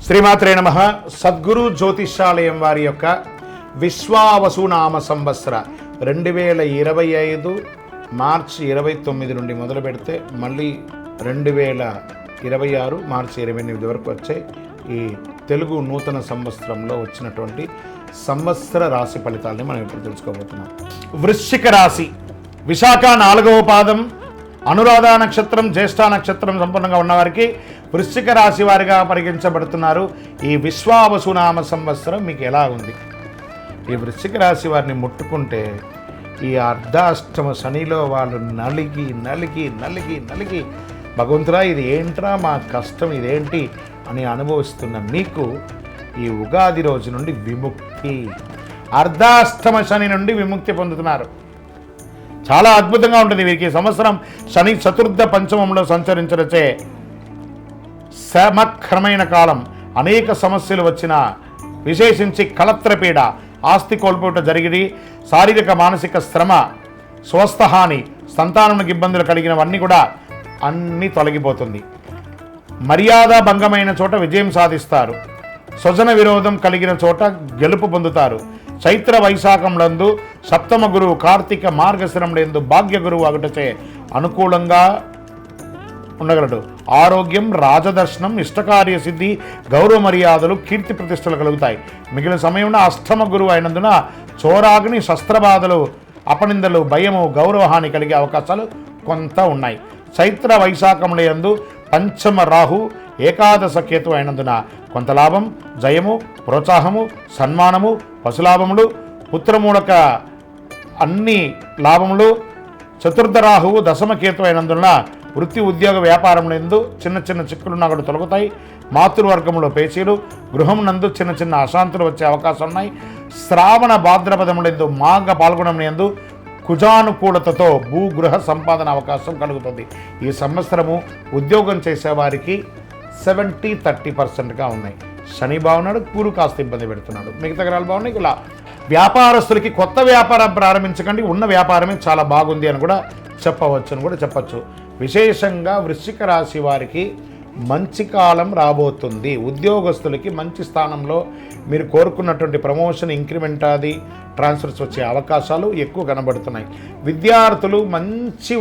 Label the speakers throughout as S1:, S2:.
S1: శ్రీమాత్రే నమః. సద్గురు జ్యోతిషాలయం వారి యొక్క విశ్వావసునామ సంవత్సర 2025 మార్చి 29 నుండి మొదలు పెడితే మళ్ళీ 2026 మార్చి 28 వరకు వచ్చే ఈ తెలుగు నూతన సంవత్సరంలో వచ్చినటువంటి సంవత్సర రాశి ఫలితాలని మనం ఇప్పుడు తెలుసుకోబోతున్నాం. వృశ్చిక రాశి, విశాఖ 4వ పాదం, అనురాధ నక్షత్రం, జ్యేష్ఠ నక్షత్రం సంపూర్ణంగా ఉన్నవారికి వృశ్చిక రాశి వారిగా పరిగణించబడుతున్నారు. ఈ విశ్వావసునామ సంవత్సరం మీకు ఎలా ఉంది? ఈ వృశ్చిక రాశి వారిని ముట్టుకుంటే ఈ అర్ధాష్టమ శనిలో వాళ్ళు నలిగి నలిగి నలిగి నలిగి భగవంతుడా ఇది ఏంట్రా మా కష్టం ఇదేంటి అని అనుభవిస్తున్న మీకు ఈ ఉగాది రోజు నుండి విముక్తి, అర్ధాష్టమ శని నుండి విముక్తి పొందుతున్నారు. చాలా అద్భుతంగా ఉంటుంది వీరికి. సంవత్సరం శని చతుర్థ పంచమంలో సంచరించడచే సమక్రమైన కాలం అనేక సమస్యలు వచ్చిన, విశేషించి కలత్రపీడ, ఆస్తి కోల్పోట జరిగి శారీరక మానసిక శ్రమ, స్వస్థహాని, సంతానానికి ఇబ్బందులు కలిగినవన్నీ కూడా అన్నీ తొలగిపోతుంది. మర్యాద భంగమైన చోట విజయం సాధిస్తారు. స్వజన విరోధం కలిగిన చోట గెలుపు పొందుతారు. చైత్ర వైశాఖంలందు సప్తమ గురువు, కార్తీక మార్గశిరంలందు భాగ్య గురువు అగుటచే అనుకూలంగా ఉండగలడు. ఆరోగ్యం, రాజదర్శనం, ఇష్టకార్య సిద్ధి, గౌరవ మర్యాదలు, కీర్తి ప్రతిష్టలు కలుగుతాయి. మిగిలిన సమయంలో అష్టమ గురువు అయినందున చోరాగ్ని, శస్త్రబాధలు, అపనిందలు, భయము, గౌరవహాని కలిగే అవకాశాలు కొంత ఉన్నాయి. చైత్ర వైశాఖములందు పంచమ రాహు, ఏకాదశ కేతు అయినందున కొంత లాభం, జయము, ప్రోత్సాహము, సన్మానము, పశులాభములు, పుత్రమూలక అన్ని లాభములు. చతుర్థ రాహువు దశమకేతు అయినందున వృత్తి, ఉద్యోగ, వ్యాపారములందు చిన్న చిన్న చిక్కులున్నా కూడా తొలగుతాయి. మాతృవర్గంలో పేచీలు, గృహం నందు చిన్న చిన్న అశాంతులు వచ్చే అవకాశం ఉన్నాయి. శ్రావణ భాద్రపదములందు మాఘ పాల్గొనములందు కుజానుకూలతతో భూగృహ సంపాదన అవకాశం కలుగుతుంది. ఈ సంవత్సరము ఉద్యోగం చేసేవారికి 70-30%గా ఉన్నాయి. శని బాగున్నాడు, గురు కాస్త ఇబ్బంది పెడుతున్నాడు, మిగతా గ్రహాలు బాగున్నాయి. ఇలా వ్యాపారస్తులకి కొత్త వ్యాపారం ప్రారంభించకండి, ఉన్న వ్యాపారమే చాలా బాగుంది అని కూడా చెప్పచ్చు. విశేషంగా వృశ్చిక రాశి వారికి మంచి కాలం రాబోతుంది. ఉద్యోగస్తులకి మంచి స్థానంలో మీరు కోరుకున్నటువంటి ప్రమోషన్, ఇంక్రిమెంట్, అది ట్రాన్స్ఫర్స్ వచ్చే అవకాశాలు ఎక్కువ కనబడుతున్నాయి. విద్యార్థులు మంచి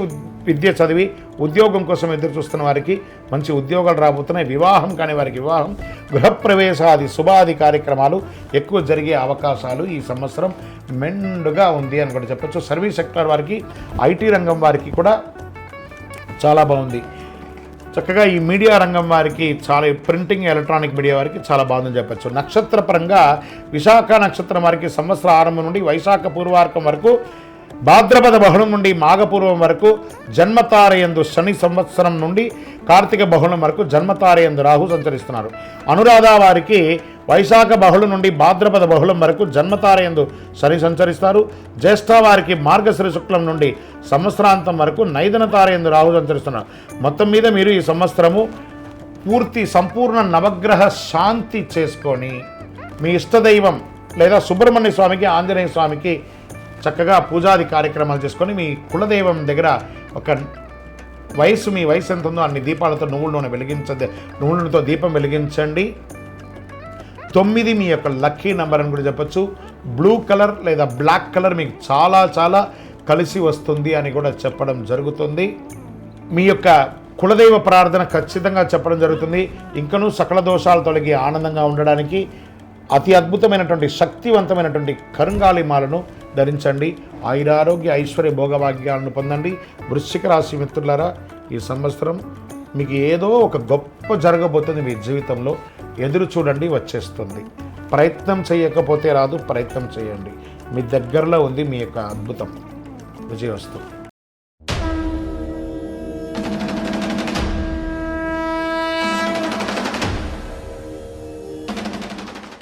S1: విద్య చదివి ఉద్యోగం కోసం ఎదురు చూస్తున్న వారికి మంచి ఉద్యోగాలు రాబోతున్నాయి. వివాహం కాని వారికి వివాహం, గృహప్రవేశాది శుభాది కార్యక్రమాలు ఎక్కువ జరిగే అవకాశాలు ఈ సంవత్సరం మెండుగా ఉంది అని కూడా చెప్పచ్చు. సర్వీస్ సెక్టర్ వారికి, ఐటీ రంగం వారికి కూడా చాలా బాగుంది. చక్కగా ఈ మీడియా రంగం వారికి, చాలా ప్రింటింగ్, ఎలక్ట్రానిక్ మీడియా వారికి చాలా బాగుందని చెప్పచ్చు. నక్షత్రపరంగా విశాఖ నక్షత్రం వారికి సంవత్సర ఆరంభం నుండి వైశాఖ పూర్వార్కం వరకు, భాద్రపద బహుళం నుండి మాఘపూర్వం వరకు జన్మతారయందు శని, సంవత్సరం నుండి కార్తీక బహుళం వరకు జన్మతారయందు రాహు సంచరిస్తున్నారు. అనురాధ వారికి వైశాఖ బహుళం నుండి భాద్రపద బహుళం వరకు జన్మతారయందు శని సంచరిస్తారు. జ్యేష్ఠ వారికి మార్గశిర శుక్లం నుండి సంవత్సరాంతం వరకు నైదన తారయందు రాహు సంచరిస్తున్నారు. మొత్తం మీద మీరు ఈ సంవత్సరము సంపూర్ణ నవగ్రహ శాంతి చేసుకొని మీ ఇష్టదైవం లేదా సుబ్రహ్మణ్య స్వామికి, ఆంజనేయ స్వామికి చక్కగా పూజాది కార్యక్రమాలు చేసుకొని మీ కులదైవం దగ్గర మీ వయసు ఎంత ఉందో అన్ని దీపాలతో నువ్వుల నూనెతో దీపం వెలిగించండి. 9 మీ యొక్క లక్కీ నెంబర్ అని కూడా చెప్పచ్చు. బ్లూ కలర్ లేదా బ్లాక్ కలర్ మీకు చాలా చాలా కలిసి వస్తుంది అని కూడా చెప్పడం జరుగుతుంది. మీ యొక్క కులదైవ ప్రార్థన ఖచ్చితంగా చెప్పడం జరుగుతుంది. ఇంకనూ సకల దోషాలు తొలగి ఆనందంగా ఉండడానికి అతి అద్భుతమైనటువంటి శక్తివంతమైనటువంటి కరుంగాలి మాలను ధరించండి. ఆయురారోగ్య, ఐశ్వర్య, భోగభాగ్యాలను పొందండి. వృశ్చిక రాశి మిత్రులారా, ఈ సంవత్సరం మీకు ఏదో ఒక గొప్ప జరగబోతుంది మీ జీవితంలో. ఎదురు చూడండి, వచ్చేస్తుంది. ప్రయత్నం చేయకపోతే రాదు, ప్రయత్నం చేయండి. మీ దగ్గరలో ఉంది మీ యొక్క అద్భుతం. విజయవస్తు.